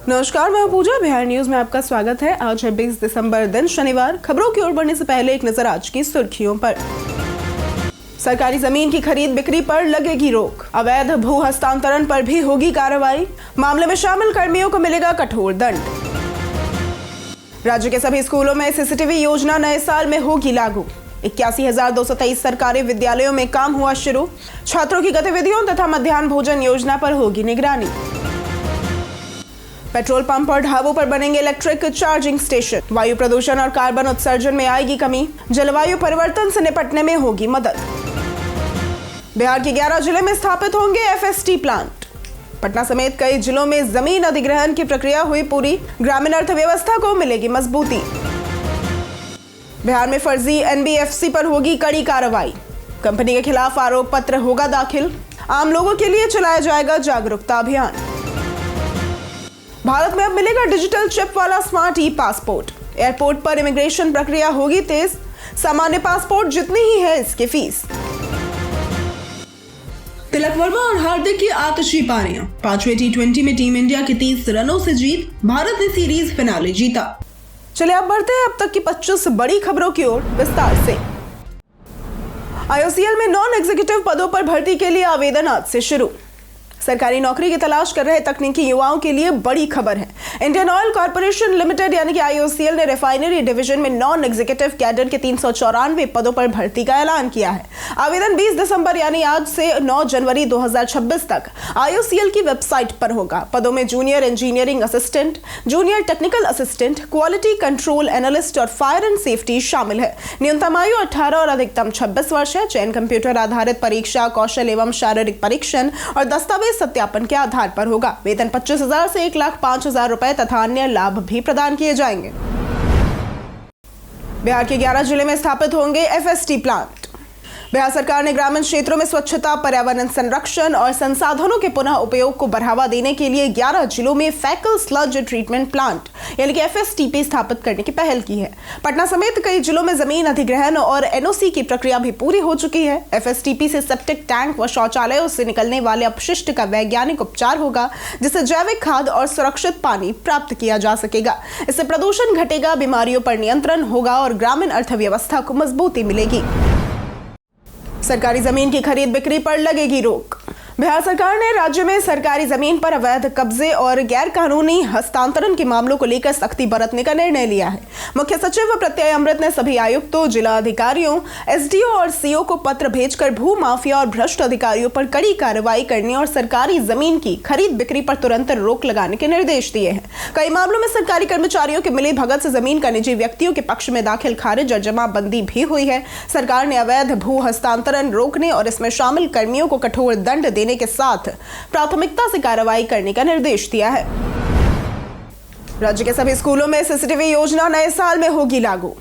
नमस्कार, मैं पूजा। बिहार न्यूज में आपका स्वागत है। आज है 20 दिसंबर, दिन शनिवार। खबरों की ओर बढ़ने से पहले एक नजर आज की सुर्खियों पर। सरकारी जमीन की खरीद बिक्री पर लगेगी रोक। अवैध भू हस्तांतरण पर भी होगी कार्रवाई। मामले में शामिल कर्मियों को मिलेगा कठोर दंड। राज्य के सभी स्कूलों में सीसीटीवी योजना नए साल में होगी लागू। 81,223 सरकारी विद्यालयों में काम हुआ शुरू। छात्रों की गतिविधियों तथा मध्याह्न भोजन योजना पर होगी निगरानी। पेट्रोल पंप और ढाबों पर बनेंगे इलेक्ट्रिक चार्जिंग स्टेशन। वायु प्रदूषण और कार्बन उत्सर्जन में आएगी कमी। जलवायु परिवर्तन से निपटने में होगी मदद। बिहार के 11 जिले में स्थापित होंगे एफएसटी प्लांट। पटना समेत कई जिलों में जमीन अधिग्रहण की प्रक्रिया हुई पूरी। ग्रामीण अर्थव्यवस्था को मिलेगी मजबूती। बिहार में फर्जी एनबीएफसी पर होगी कड़ी कार्रवाई। कंपनी के खिलाफ आरोप पत्र होगा दाखिल। आम लोगों के लिए चलाया जाएगा जागरूकता अभियान। भारत में अब मिलेगा डिजिटल चिप वाला स्मार्ट ई पासपोर्ट। एयरपोर्ट पर इमिग्रेशन प्रक्रिया होगी तेज। सामान्य पासपोर्ट जितनी ही है इसकी फीस। तिलक वर्मा और हार्दिक की आतिशी पारियां। 5वें T20 में टीम इंडिया की 30 रनों से जीत। भारत ने सीरीज फिनाले जीता। चलिए अब बढ़ते हैं अब तक की 25 बड़ी खबरों की ओर विस्तार से। आईओसीएल में नॉन एग्जीक्यूटिव पदों पर भर्ती के लिए आवेदन आज से शुरू। सरकारी नौकरी की तलाश कर रहे तकनीकी युवाओं के लिए बड़ी खबर है। इंडियन ऑयल कॉर्पोरेशन लिमिटेड यानी कि आईओसीएल ने रिफाइनरी डिवीजन में नॉन एग्जीक्यूटिव कैडर के 394 पदों पर भर्ती का ऐलान किया है। आवेदन 20 दिसंबर यानी आज से 9 जनवरी 2026 तक आईओसीएल की वेबसाइट पर होगा। पदों में junior engineering assistant, junior technical assistant, quality control analyst और फायर एंड सेफ्टी शामिल है। न्यूनतम आयु 18 और अधिकतम 26 वर्ष है। चयन कंप्यूटर आधारित परीक्षा, कौशल एवं शारीरिक परीक्षण और दस्तावेज सत्यापन के आधार पर होगा। वेतन 25,000 से 1,05,000 रुपए तथा अन्य लाभ भी प्रदान किए जाएंगे। बिहार के 11 जिले में स्थापित होंगे एफएसटी प्लांट। बिहार सरकार ने ग्रामीण क्षेत्रों में स्वच्छता, पर्यावरण संरक्षण और संसाधनों के पुनः उपयोग को बढ़ावा देने के लिए 11 जिलों में फैकल स्लज ट्रीटमेंट प्लांट यानी कि एफएसटीपी स्थापित करने की पहल की है। पटना समेत कई जिलों में जमीन अधिग्रहण और एनओसी की प्रक्रिया भी पूरी हो चुकी है। एफएसटीपी से सेप्टिक टैंक व शौचालयों से निकलने वाले अपशिष्ट का वैज्ञानिक उपचार होगा, जिससे जैविक खाद और सुरक्षित पानी प्राप्त किया जा सकेगा। इससे प्रदूषण घटेगा, बीमारियों पर नियंत्रण होगा और ग्रामीण अर्थव्यवस्था को मजबूती मिलेगी। सरकारी जमीन की खरीद बिक्री पर लगेगी रोक। बिहार सरकार ने राज्य में सरकारी जमीन पर अवैध कब्जे और गैर कानूनी हस्तांतरण के मामलों को लेकर सख्ती बरतने का निर्णय लिया है। मुख्य सचिव प्रत्यय अमृत ने सभी आयुक्तों, जिला अधिकारियों, एसडीओ और सीओ को पत्र भेजकर भू माफिया और भ्रष्ट अधिकारियों पर कड़ी कार्रवाई करने और सरकारी जमीन की खरीद बिक्री पर तुरंत रोक लगाने के निर्देश दिए हैं। कई मामलों में सरकारी कर्मचारियों के मिली भगत से जमीन का निजी व्यक्तियों के पक्ष में दाखिल खारिज और जमाबंदी भी हुई है। सरकार ने अवैध भू हस्तांतरण रोकने और इसमें शामिल कर्मियों को कठोर दंड देने के साथ प्राथमिकता से कार्रवाई करने का निर्देश दिया है। राज्य के सभी स्कूलों में सीसीटीवी योजना नए साल में होगी लागू।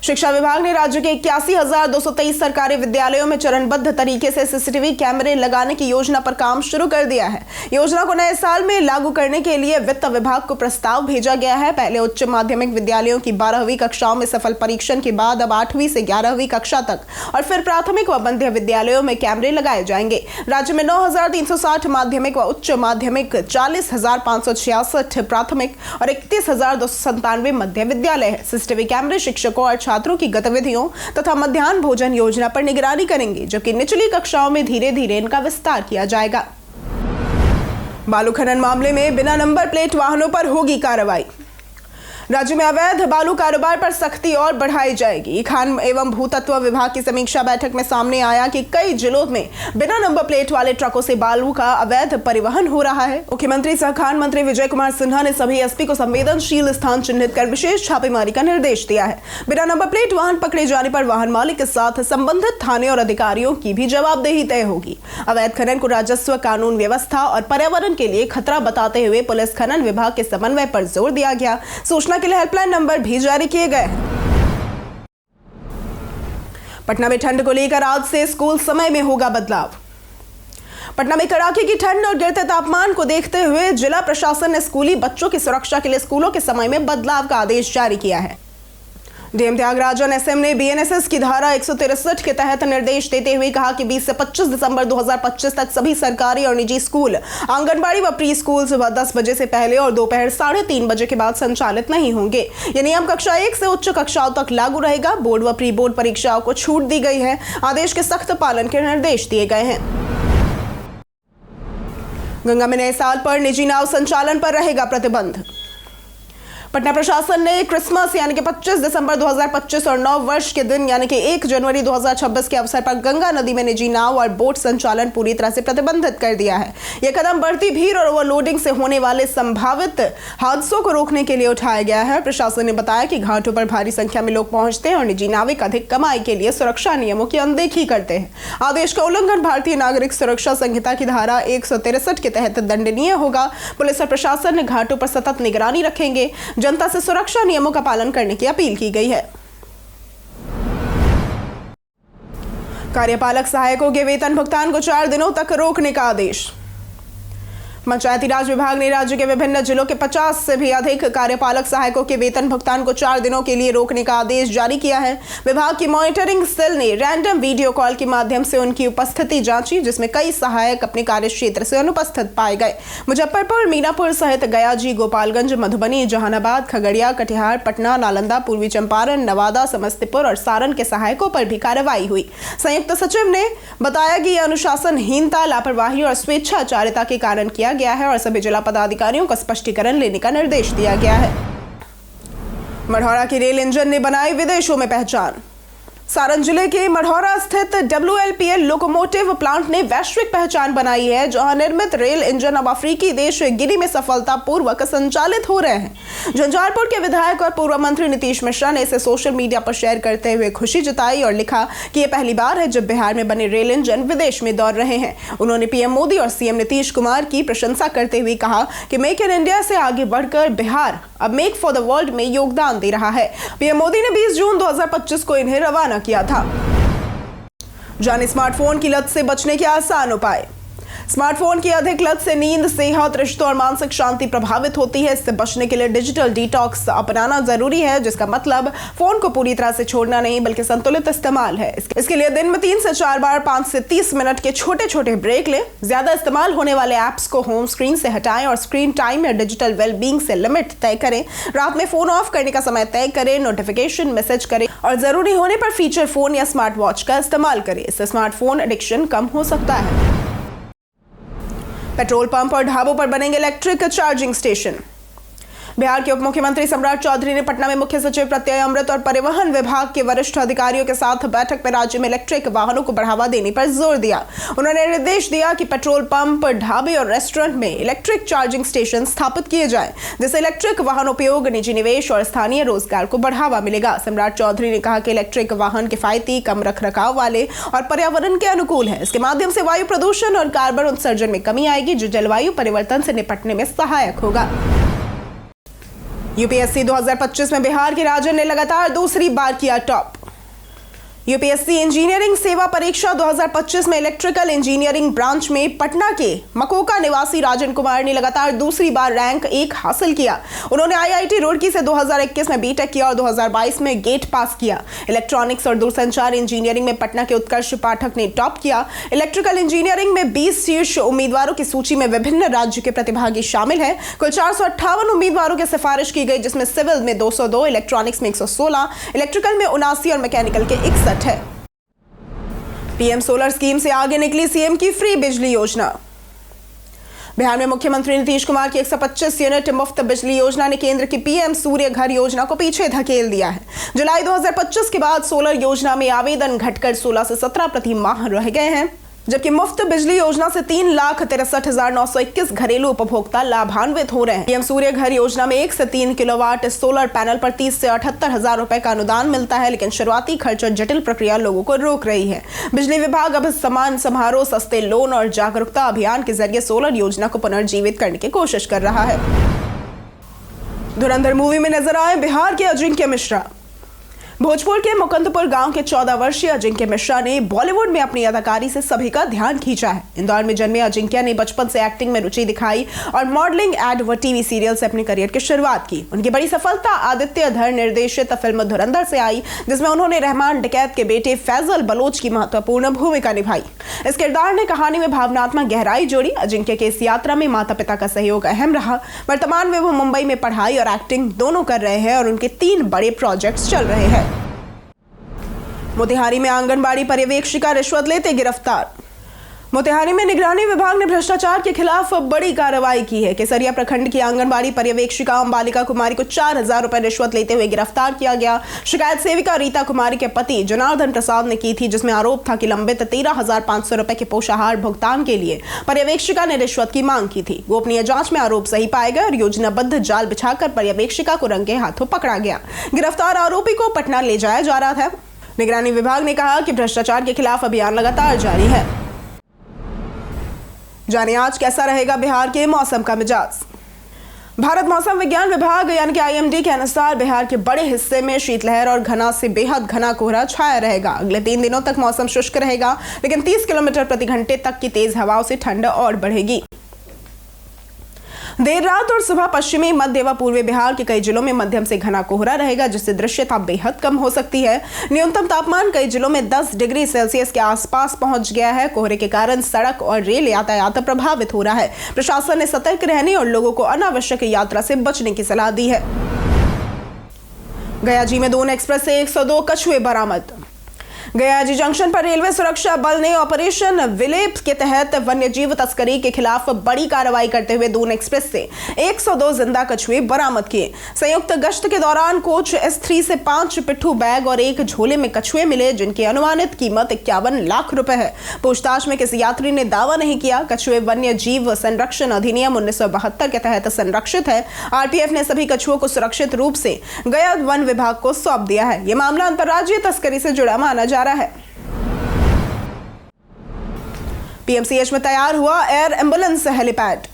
शिक्षा विभाग ने राज्य के 81,223 सरकारी विद्यालयों में चरणबद्ध तरीके से सीसीटीवी कैमरे लगाने की योजना पर काम शुरू कर दिया है। योजना को नए साल में लागू करने के लिए वित्त विभाग को प्रस्ताव भेजा गया है। पहले उच्च माध्यमिक विद्यालयों की 12वीं कक्षाओं में सफल परीक्षण के बाद अब 8वीं से 11वीं कक्षा तक और फिर प्राथमिक व मध्य विद्यालयों में कैमरे लगाए जाएंगे। राज्य में 9,360 माध्यमिक व उच्च माध्यमिक, 40,566 प्राथमिक और 31,297 मध्य विद्यालय है। सीसीटीवी कैमरे शिक्षकों और छात्रों की गतिविधियों तथा मध्याह्न भोजन योजना पर निगरानी करेंगे, जबकि निचली कक्षाओं में धीरे धीरे इनका विस्तार किया जाएगा। बालू खनन मामले में बिना नंबर प्लेट वाहनों पर होगी कार्रवाई। राज्य में अवैध बालू कारोबार पर सख्ती और बढ़ाई जाएगी। खान एवं भूतत्व विभाग की समीक्षा बैठक में सामने आया कि कई जिलों में बिना नंबर प्लेट वाले ट्रकों से बालू का अवैध परिवहन हो रहा है। मुख्यमंत्री सह खान मंत्री विजय कुमार सिन्हा ने सभी एसपी को संवेदनशील स्थान चिन्हित कर विशेष छापेमारी का निर्देश दिया है। बिना नंबर प्लेट वाहन पकड़े जाने पर वाहन मालिक के साथ संबंधित थाने और अधिकारियों की भी जवाबदेही तय होगी। अवैध खनन को राजस्व, कानून व्यवस्था और पर्यावरण के लिए खतरा बताते हुए पुलिस खनन विभाग के समन्वय पर जोर दिया गया। सूचना के लिए हेल्पलाइन नंबर भी जारी किए गए हैं। पटना में ठंड को लेकर आज से स्कूल समय में होगा बदलाव। पटना में कड़ाके की ठंड और गिरते तापमान को देखते हुए जिला प्रशासन ने स्कूली बच्चों की सुरक्षा के लिए स्कूलों के समय में बदलाव का आदेश जारी किया है। डीएम त्यागराजन एसएम ने बीएनएसएस की धारा 163 के तहत निर्देश देते हुए कहा कि 20 से 25 दिसंबर 2025 तक सभी सरकारी और निजी स्कूल, आंगनबाड़ी व प्री स्कूल सुबह 10 बजे से पहले और दोपहर 3:30 बजे के बाद संचालित नहीं होंगे। ये नियम कक्षा 1 से उच्च कक्षाओं तक लागू रहेगा। बोर्ड व प्री बोर्ड परीक्षाओं को छूट दी गई है। आदेश के सख्त पालन के निर्देश दिए गए हैं। गंगा में नए साल पर निजी नाव संचालन पर रहेगा प्रतिबंध। पटना प्रशासन ने क्रिसमस यानी कि 25 दिसंबर 2025 और नव वर्ष के दिन यानी कि 1 जनवरी 2026 के अवसर पर गंगा नदी में निजी नाव और बोट संचालन पूरी तरह से प्रतिबंधित कर दिया है। यह कदम बढ़ती भीड़ और ओवरलोडिंग से होने वाले संभावित हादसों को रोकने के लिए उठाया गया है। प्रशासन ने बताया कि घाटों पर भारी संख्या में लोग पहुंचते हैं और निजी नाविक अधिक कमाई के लिए सुरक्षा नियमों की अनदेखी करते हैं। आदेश का उल्लंघन भारतीय नागरिक सुरक्षा संहिता की धारा 163 के तहत दंडनीय होगा। पुलिस और प्रशासन ने घाटों पर सतत निगरानी रखेंगे। जनता से सुरक्षा नियमों का पालन करने की अपील की गई है। कार्यपालक सहायकों के वेतन भुगतान को 4 दिनों तक रोकने का आदेश। पंचायती राज विभाग ने राज्य के विभिन्न जिलों के 50 से भी अधिक कार्यपालक सहायकों के वेतन भुगतान को 4 दिनों के लिए रोकने का आदेश जारी किया है। विभाग की मॉनिटरिंग सेल ने रैंडम वीडियो कॉल के माध्यम से उनकी उपस्थिति जांची, जिसमें कई सहायक अपने कार्य क्षेत्र से अनुपस्थित पाए गए। मुजफ्फरपुर, मीनापुर सहित गयाजी, गोपालगंज, मधुबनी, जहानाबाद, खगड़िया, कटिहार, पटना, नालंदा, पूर्वी चंपारण, नवादा, समस्तीपुर और सारण के सहायकों पर भी कार्रवाई हुई। संयुक्त सचिव ने बताया कि यह अनुशासनहीनता, लापरवाही और स्वेच्छाचारिता के कारण किया गया है और सभी जिला पदाधिकारियों को स्पष्टीकरण लेने का निर्देश दिया गया है। मढ़ौरा की रेल इंजन ने बनाई विदेशों में पहचान। सारण जिले के मढ़ौरा स्थित WLPL लोकोमोटिव प्लांट ने वैश्विक पहचान बनाई है, जहां निर्मित रेल इंजन अब अफ्रीकी देश गिनी में सफलतापूर्वक संचालित हो रहे हैं। झंझारपुर के विधायक और पूर्व मंत्री नीतीश मिश्रा ने इसे सोशल मीडिया पर शेयर करते हुए खुशी जताई और लिखा कि यह पहली बार है जब बिहार में बने रेल इंजन विदेश में दौड़ रहे हैं। उन्होंने पीएम मोदी और सीएम नीतीश कुमार की प्रशंसा करते हुए कहा कि मेक इन इंडिया से आगे बढ़कर बिहार अब मेक फॉर द वर्ल्ड में योगदान दे रहा है। पीएम मोदी ने 20 जून 2025 को इन्हें रवाना किया था। जाने स्मार्टफोन की लत से बचने के आसान उपाय। स्मार्टफोन की अधिक लत से नींद, सेहत, रिश्तों और मानसिक शांति प्रभावित होती है। इससे बचने के लिए डिजिटल डिटॉक्स अपनाना जरूरी है, जिसका मतलब फोन को पूरी तरह से छोड़ना नहीं बल्कि संतुलित इस्तेमाल है। इसके लिए दिन में 3 से 4 बार 5 से 30 मिनट के छोटे छोटे ब्रेक लें। ज्यादा इस्तेमाल होने वाले ऐप्स को होम स्क्रीन से हटाएं और स्क्रीन टाइम या डिजिटल वेलबींग से लिमिट तय करें। रात में फोन ऑफ करने का समय तय करें, नोटिफिकेशन मैसेज करें और जरूरी होने पर फीचर फोन या स्मार्ट वॉच का इस्तेमाल करें। इससे स्मार्टफोन एडिक्शन कम हो सकता है। पेट्रोल पंप और ढाबों पर बनेंगे इलेक्ट्रिक चार्जिंग स्टेशन। बिहार के उप मुख्यमंत्री सम्राट चौधरी ने पटना में मुख्य सचिव प्रत्यय अमृत और परिवहन विभाग के वरिष्ठ अधिकारियों के साथ बैठक में राज्य में इलेक्ट्रिक वाहनों को बढ़ावा देने पर जोर दिया। उन्होंने निर्देश दिया कि पेट्रोल पंप, ढाबे और रेस्टोरेंट में इलेक्ट्रिक चार्जिंग स्टेशन स्थापित किए जाएं, जिससे इलेक्ट्रिक वाहन उपयोग, निजी निवेश और स्थानीय रोजगार को बढ़ावा मिलेगा। सम्राट चौधरी ने कहा कि इलेक्ट्रिक वाहन किफायती, कम रखरखाव वाले और पर्यावरण के अनुकूल है। इसके माध्यम से वायु प्रदूषण और कार्बन उत्सर्जन में कमी आएगी, जो जलवायु परिवर्तन से निपटने में सहायक होगा। यूपीएससी 2025 में बिहार के राजन ने लगातार दूसरी बार किया टॉप। यूपीएससी इंजीनियरिंग सेवा परीक्षा 2025 में इलेक्ट्रिकल इंजीनियरिंग ब्रांच में पटना के मकोका निवासी राजन कुमार ने लगातार दूसरी बार रैंक 1 हासिल किया। उन्होंने आईआईटी रुड़की से 2021 में बीटेक किया और 2022 में गेट पास किया। इलेक्ट्रॉनिक्स और दूरसंचार इंजीनियरिंग में पटना के उत्कर्ष पाठक ने टॉप किया। इलेक्ट्रिकल इंजीनियरिंग में 20 शीर्ष उम्मीदवारों की सूची में विभिन्न राज्य के प्रतिभागी शामिल है। कुल 458 उम्मीदवारों की सिफारिश की गई, जिसमें सिविल में 202, इलेक्ट्रॉनिक्स में 116, इलेक्ट्रिकल में 79 और मैकेनिकल के 61 है। पीएम सोलर स्कीम से आगे निकली सीएम की फ्री बिजली योजना। बिहार में मुख्यमंत्री नीतीश कुमार की 125 यूनिट मुफ्त बिजली योजना ने केंद्र की पीएम सूर्य घर योजना को पीछे धकेल दिया है। जुलाई 2025 के बाद सोलर योजना में आवेदन घटकर 16 से 17 प्रति माह रह गए हैं, जबकि मुफ्त बिजली योजना से 3,63,921 घरेलू उपभोक्ता लाभान्वित हो रहे हैं। पीएम सूर्य घर योजना में 1 से 3 किलोवाट सोलर पैनल पर 30 से 78,000 रुपए का अनुदान मिलता है, लेकिन शुरुआती खर्च और जटिल प्रक्रिया लोगों को रोक रही है। बिजली विभाग अब समान समारोह, सस्ते लोन और जागरूकता अभियान के जरिए सोलर योजना को पुनर्जीवित करने की कोशिश कर रहा है। धुरंधर मूवी में नजर आए बिहार के अजिंक्य मिश्रा। भोजपुर के मुकुंदपुर गांव के 14 वर्षीय अजिंक्य मिश्रा ने बॉलीवुड में अपनी अदाकारी से सभी का ध्यान खींचा है। इंदौर में जन्मे अजिंक्य ने बचपन से एक्टिंग में रुचि दिखाई और मॉडलिंग, एड व टीवी सीरियल से अपने करियर की शुरुआत की। उनकी बड़ी सफलता आदित्य धर निर्देशित फिल्म धुरंधर से आई, जिसमें उन्होंने रहमान डकैत के बेटे फैजल बलोच की महत्वपूर्ण भूमिका निभाई। इस किरदार ने कहानी में भावनात्मक गहराई जोड़ी। अजिंक्य के इस यात्रा में माता पिता का सहयोग अहम रहा। वर्तमान में वो मुंबई में पढ़ाई और एक्टिंग दोनों कर रहे हैं और उनके 3 बड़े प्रोजेक्ट्स चल रहे हैं। मोतिहारी में आंगनबाड़ी पर्यवेक्षिका रिश्वत लेते गिरफ्तार। मोतिहारी में निगरानी विभाग ने भ्रष्टाचार के खिलाफ बड़ी कार्रवाई की है। केसरिया प्रखंड की आंगनबाड़ी पर्यवेक्षिका अंबालिका कुमारी को 4000 रुपए रिश्वत लेते हुए गिरफ्तार किया गया। शिकायत सेविका रीता कुमारी के पति जनार्दन प्रसाद ने की थी, जिसमें आरोप था कि लंबित 13,500 रुपए के पोषाहार भुगतान के लिए पर्यवेक्षिका ने रिश्वत की मांग की थी। गोपनीय जांच में आरोप सही पाए गए और योजनाबद्ध जाल बिछाकर पर्यवेक्षिका को रंगे हाथों पकड़ा गया। गिरफ्तार आरोपी को पटना ले जाया जा रहा था। निगरानी विभाग ने कहा कि भ्रष्टाचार के खिलाफ अभियान लगातार जारी है। जानिए आज कैसा रहेगा बिहार के मौसम का मिजाज। भारत मौसम विज्ञान विभाग यानी कि IMD के अनुसार बिहार के बड़े हिस्से में शीतलहर और घना से बेहद घना कोहरा छाया रहेगा। अगले 3 दिनों तक मौसम शुष्क रहेगा, लेकिन 30 किलोमीटर प्रति घंटे तक की तेज हवाओं से ठंड और बढ़ेगी। देर रात और सुबह पश्चिमी, मध्य व पूर्वी बिहार के कई जिलों में मध्यम से घना कोहरा रहेगा, जिससे दृश्यता बेहद कम हो सकती है। न्यूनतम तापमान कई जिलों में 10 डिग्री सेल्सियस के आसपास पहुंच गया है। कोहरे के कारण सड़क और रेल यातायात प्रभावित हो रहा है। प्रशासन ने सतर्क रहने और लोगों को अनावश्यक यात्रा से बचने की सलाह दी है। गयाजी में दून एक्सप्रेस से 102 कछुए बरामद। गयाजी जंक्शन पर रेलवे सुरक्षा बल ने ऑपरेशन विलेप के तहत वन्यजीव तस्करी के खिलाफ बड़ी कार्रवाई करते हुए दून एक्सप्रेस से 102 जिंदा कछुए बरामद किए। संयुक्त गश्त के दौरान कोच S3 से 5 पिट्ठू बैग और 1 झोले में कछुए मिले, जिनकी अनुमानित कीमत 51 लाख रुपए है। पूछताछ में किसी यात्री ने दावा नहीं किया। कछुए वन्य जीव संरक्षण अधिनियम 1972 के तहत संरक्षित है। RPF ने सभी कछुओं को सुरक्षित रूप से गया वन विभाग को सौंप दिया है। यह मामला अंतर्राज्यीय तस्करी से जुड़ा माना जा रहा है। PMCH में तैयार हुआ air ambulance helipad.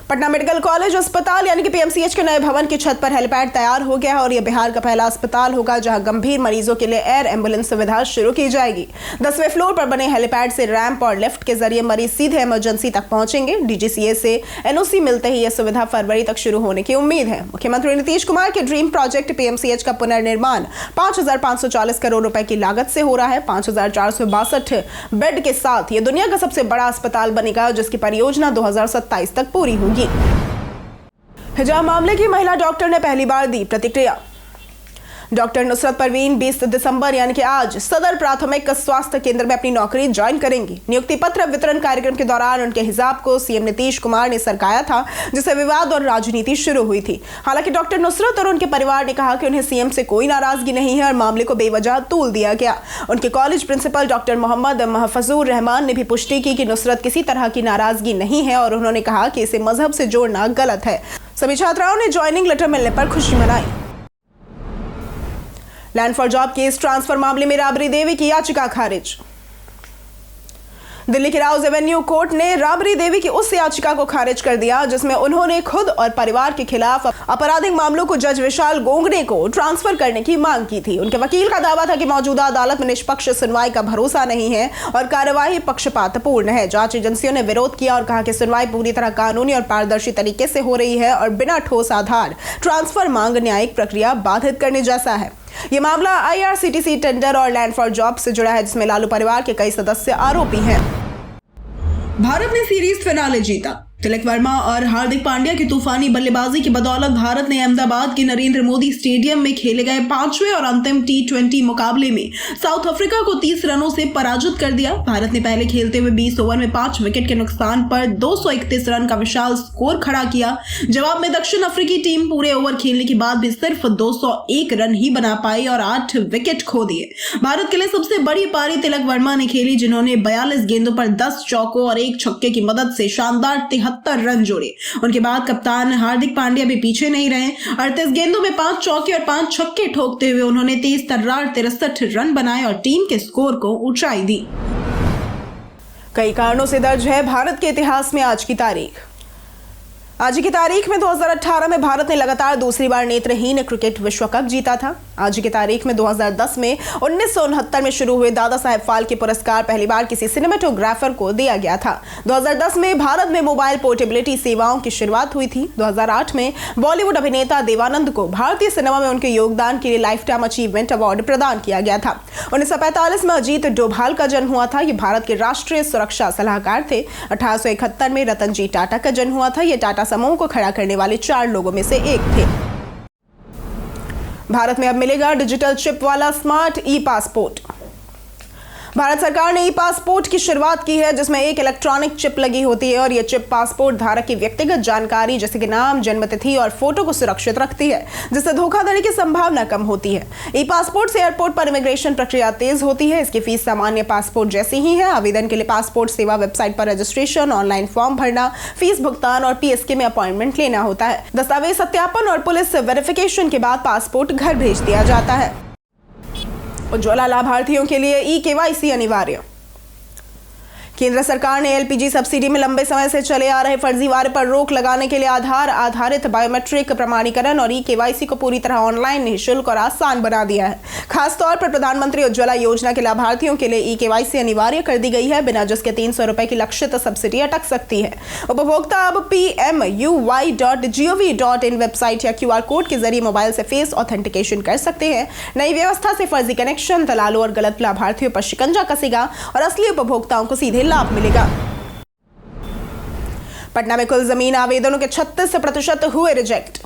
Patna medical college अस्पताल यानी कि PMCH के नए भवन की छत पर हेलीपैड तैयार हो गया है और यह बिहार का पहला अस्पताल होगा जहां गंभीर मरीजों के लिए एयर एम्बुलेंस सुविधा शुरू की जाएगी। 10वें फ्लोर पर बने हेलीपैड से रैंप और लिफ्ट के जरिए मरीज सीधे इमरजेंसी तक पहुंचेंगे। DGCA से NOC मिलते ही यह सुविधा फरवरी तक शुरू होने की उम्मीद है। मुख्यमंत्री नीतीश कुमार के ड्रीम प्रोजेक्ट PMCH का पुनर्निर्माण 5,540 करोड़ रुपए की लागत से हो रहा है। 5,462 बेड के साथ यह दुनिया का सबसे बड़ा अस्पताल बनेगा, जिसकी परियोजना 2027 तक पूरी होगी। हिजाब मामले की महिला डॉक्टर ने पहली बार दी प्रतिक्रिया। डॉक्टर नुसरत परवीन 20 दिसंबर यानी कि आज सदर प्राथमिक स्वास्थ्य केंद्र में अपनी नौकरी ज्वाइन करेंगी। नियुक्ति पत्र वितरण कार्यक्रम के दौरान उनके हिजाब को CM नीतीश कुमार ने सरकाया था, जिससे विवाद और राजनीति शुरू हुई थी। हालांकि डॉक्टर नुसरत और उनके परिवार ने कहा कि उन्हें CM से कोई नाराजगी नहीं है और मामले को बेवजह तूल दिया गया। उनके college principal doctor Mohammad Mahfuzur Rahman ने भी पुष्टि की कि नुसरत किसी तरह की नाराजगी नहीं है और उन्होंने कहा कि इसे मजहब से जोड़ना गलत है। सभी छात्राओं ने ज्वाइनिंग लेटर मिलने पर खुशी मनाई। Land for job case transfer मामले में राबड़ी देवी की याचिका खारिज। दिल्ली की राउज एवेन्यू कोर्ट ने राबड़ी देवी की उस याचिका को खारिज कर दिया जिसमें उन्होंने खुद और परिवार के खिलाफ आपराधिक मामलों को जज विशाल गोंगने को ट्रांसफर करने की मांग की थी। उनके वकील का दावा था कि मौजूदा अदालत में निष्पक्ष सुनवाई का भरोसा नहीं है और कार्यवाही पक्षपातपूर्ण है। जांच एजेंसियों ने विरोध किया और कहा कि सुनवाई पूरी तरह कानूनी और पारदर्शी तरीके से हो रही है और बिना ठोस आधार ट्रांसफर मांग न्यायिक प्रक्रिया बाधित करने जैसा है। यह मामला IRCTC टेंडर और लैंड फॉर जॉब से जुड़ा है, जिसमें लालू परिवार के कई सदस्य आरोपी हैं। भारत ने सीरीज फिनाले जीता। तिलक वर्मा और हार्दिक पांड्या की तूफानी बल्लेबाजी की बदौलत भारत ने अहमदाबाद के नरेंद्र मोदी स्टेडियम में खेले गए 5वें और अंतिम T20 मुकाबले में साउथ अफ्रीका को 30 रनों से पराजित कर दिया। भारत ने पहले खेलते हुए 20 ओवर में 5 विकेट के नुकसान पर 231 रन का विशाल स्कोर खड़ा किया। जवाब में दक्षिण अफ्रीकी टीम पूरे ओवर खेलने के बाद भी सिर्फ 201 रन ही बना पाई और 8 विकेट खो दिए। भारत के लिए सबसे बड़ी पारी तिलक वर्मा ने खेली, जिन्होंने 42 गेंदों पर 10 चौकों और 1 छक्के की मदद से शानदार 73 रन जोड़े। उनके बाद कप्तान हार्दिक पांड्या भी पीछे नहीं रहे। 38 गेंदों में 5 चौके और 5 छक्के ठोकते हुए उन्होंने तेज तर्रार 63 रन बनाए और टीम के स्कोर को ऊंचाई दी। कई कारणों से दर्ज है भारत के इतिहास में आज की तारीख। आज की तारीख में 2018 में भारत ने लगातार दूसरी बार नेत्रहीन क्रिकेट विश्व कप जीता था। आज की तारीख में 2010 में 1969 में शुरू हुए दादा साहेब फाल्के पुरस्कार पहली बार किसी सिनेमेटोग्राफर को दिया गया था। 2010 में भारत में मोबाइल पोर्टेबिलिटी सेवाओं की शुरुआत हुई थी। 2008 में बॉलीवुड अभिनेता देवानंद को भारतीय सिनेमा में उनके योगदान के लिए लाइफ टाइम अचीवमेंट अवार्ड प्रदान किया गया था। 1945 में अजीत डोभाल का जन्म हुआ था। ये भारत के राष्ट्रीय सुरक्षा सलाहकार थे। 1871 में रतन जी टाटा का जन्म हुआ था। ये टाटा समूह को खड़ा करने वाले 4 लोगों में से एक थे। भारत में अब मिलेगा डिजिटल चिप वाला स्मार्ट ई पासपोर्ट। भारत सरकार ने ई पासपोर्ट की शुरुआत की है, जिसमें एक इलेक्ट्रॉनिक चिप लगी होती है और यह चिप पासपोर्ट धारक की व्यक्तिगत जानकारी जैसे कि नाम, जन्मतिथि और फोटो को सुरक्षित रखती है, जिससे धोखाधड़ी की संभावना कम होती है। ई पासपोर्ट से एयरपोर्ट पर इमिग्रेशन प्रक्रिया तेज होती है। इसकी फीस सामान्य पासपोर्ट जैसी ही है। आवेदन के लिए पासपोर्ट सेवा वेबसाइट पर रजिस्ट्रेशन, ऑनलाइन फॉर्म भरना, फीस भुगतान और PSK में अपॉइंटमेंट लेना होता है। दस्तावेज सत्यापन और पुलिस वेरिफिकेशन के बाद पासपोर्ट घर भेज दिया जाता है। उज्ज्वला लाभार्थियों के लिए eKYC अनिवार्य। केंद्र सरकार ने LPG सब्सिडी में लंबे समय से चले आ रहे फर्जीवाड़े पर रोक लगाने के लिए आधार आधारित बायोमेट्रिक प्रमाणीकरण और eKYC को पूरी तरह ऑनलाइन, निःशुल्क और आसान बना दिया है। खासतौर पर प्रधानमंत्री उज्ज्वला योजना के लाभार्थियों के लिए eKYC अनिवार्य कर दी गई है, बिना जिसके 300 रुपए की लक्षित सब्सिडी अटक सकती है। उपभोक्ता अब pmuy.gov.in वेबसाइट या QR कोड के जरिए मोबाइल से फेस ऑथेंटिकेशन कर सकते हैं। नई व्यवस्था से फर्जी कनेक्शन, दलालों और गलत लाभार्थियों पर शिकंजा कसेगा और असली उपभोक्ताओं को सीधे लाभ मिलेगा। पटना में कुल जमीन आवेदनों के 36% हुए रिजेक्ट।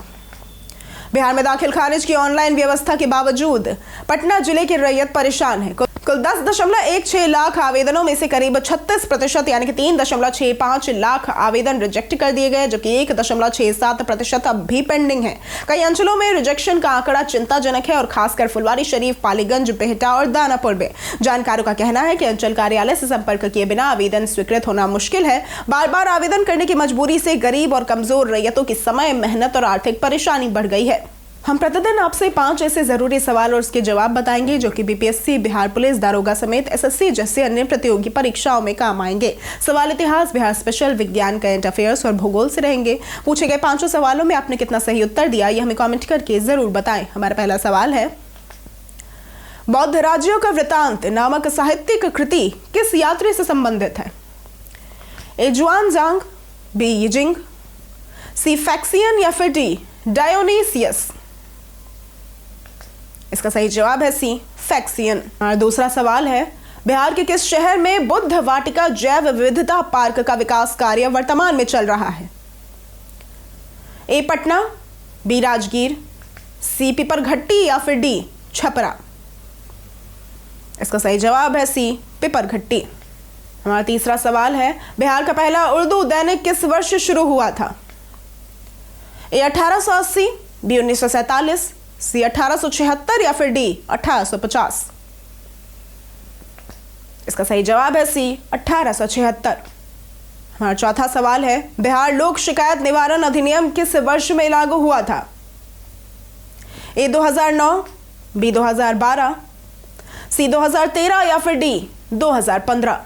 बिहार में दाखिल खारिज की ऑनलाइन व्यवस्था के बावजूद पटना जिले के रैयत परेशान है। कुल 10.16 लाख आवेदनों में से करीब 36% यानी कि 3.65 लाख आवेदन रिजेक्ट कर दिए गए, जबकि 1.67% अब भी पेंडिंग है। कई अंचलों में रिजेक्शन का आंकड़ा चिंताजनक है और खासकर फुलवारी शरीफ, पालीगंज, बेहटा और दानापुर में। जानकारों का कहना है कि अंचल कार्यालय से संपर्क किए बिना आवेदन स्वीकृत होना मुश्किल है। बार बार आवेदन करने की मजबूरी से गरीब और कमजोर रैयतों की समय, मेहनत और आर्थिक परेशानी बढ़ गई है। हम प्रतिदिन आपसे 5 ऐसे जरूरी सवाल और उसके जवाब बताएंगे जो कि BPSC, बिहार पुलिस, दारोगा समेत SSC जैसे अन्य प्रतियोगी परीक्षाओं में काम आएंगे। सवाल इतिहास, बिहार स्पेशल, विज्ञान, करंट अफेयर्स और भूगोल से रहेंगे। पूछे गए 5 सवालों में आपने कितना सही उत्तर दिया, ये हमें कमेंट करके जरूर बताएं। हमारा पहला सवाल है, बौद्ध राज्यों का वृतांत नामक साहित्यिक कृति किस यात्री से संबंधित है? A जुआनजांग, B यिजिंग, C फैक्सियन या फिर D डायोनीसियस? इसका सही जवाब है C फैक्सियन। और दूसरा सवाल है, बिहार के किस शहर में बुद्ध वाटिका जैव विविधता पार्क का विकास कार्य वर्तमान में चल रहा है? A Patna, B Rajgir, C पिपरघट्टी या फिर D छपरा? इसका सही जवाब है C पिपरघट्टी। हमारा तीसरा सवाल है, बिहार का पहला उर्दू दैनिक किस वर्ष शुरू हुआ था? A 1880, B 1947, C 1876 या फिर D 1850? इसका सही जवाब है C 1876। हमारा चौथा सवाल है, बिहार लोक शिकायत निवारण अधिनियम किस वर्ष में लागू हुआ था? A 2009, B 2012, C 2013 या फिर D 2015?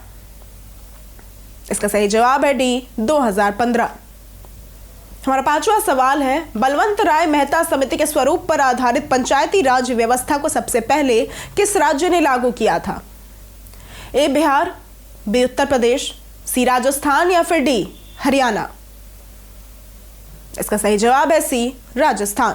इसका सही जवाब है D 2015। हमारा पांचवा सवाल है, बलवंत राय मेहता समिति के स्वरूप पर आधारित पंचायती राज व्यवस्था को सबसे पहले किस राज्य ने लागू किया था? A Bihar, B Uttar Pradesh, C Rajasthan या फिर D हरियाणा? इसका सही जवाब है C राजस्थान।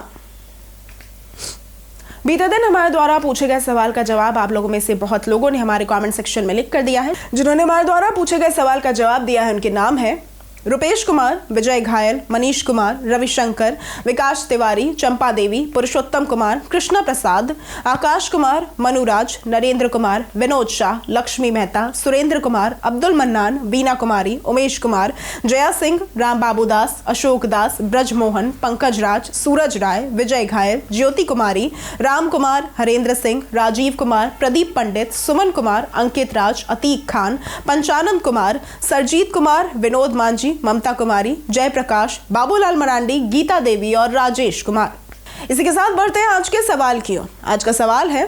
बीते दिन हमारे द्वारा पूछे गए सवाल का जवाब आप लोगों में से बहुत लोगों ने हमारे कमेंट सेक्शन में लिख कर दिया है। जिन्होंने हमारे द्वारा पूछे गए सवाल का जवाब दिया है उनके नाम है रुपेश कुमार, विजय घायल, मनीष कुमार, रविशंकर, विकास तिवारी, चंपा देवी, पुरुषोत्तम कुमार, कृष्णा प्रसाद, आकाश कुमार, मनुराज, नरेंद्र कुमार, विनोद शाह, लक्ष्मी मेहता, सुरेंद्र कुमार, अब्दुल मन्नान, बीना कुमारी, उमेश कुमार, जया सिंह, राम बाबू दास, अशोक दास, ब्रजमोहन, पंकज राज, सूरज राय, विजय घायल, ज्योति कुमारी, राम कुमार, हरेंद्र सिंह, राजीव कुमार, प्रदीप पंडित, सुमन कुमार, अंकित राज, अतीक खान, पंचानंद कुमार, सरजीत कुमार, विनोद मांझी, ममता कुमारी, जयप्रकाश, बाबूलाल मरांडी, गीता देवी और राजेश कुमार। इसी के साथ बढ़ते हैं आज के सवाल की ओर। आज का सवाल है,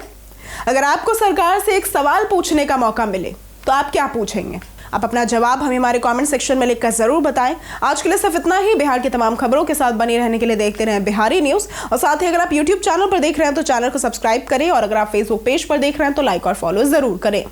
अगर आपको सरकार से एक सवाल पूछने का मौका मिले तो आप क्या पूछेंगे? आप अपना जवाब हमें हमारे कमेंट सेक्शन में लिखकर जरूर बताएं। आज के लिए सिर्फ इतना ही। बिहार की तमाम खबरों के साथ बने रहने के लिए देखते रहें बिहारी न्यूज। और साथ ही अगर आप यूट्यूब चैनल पर देख रहे हैं तो चैनल को सब्सक्राइब करें, और अगर आप फेसबुक पेज पर देख रहे हैं तो लाइक और फॉलो जरूर करें।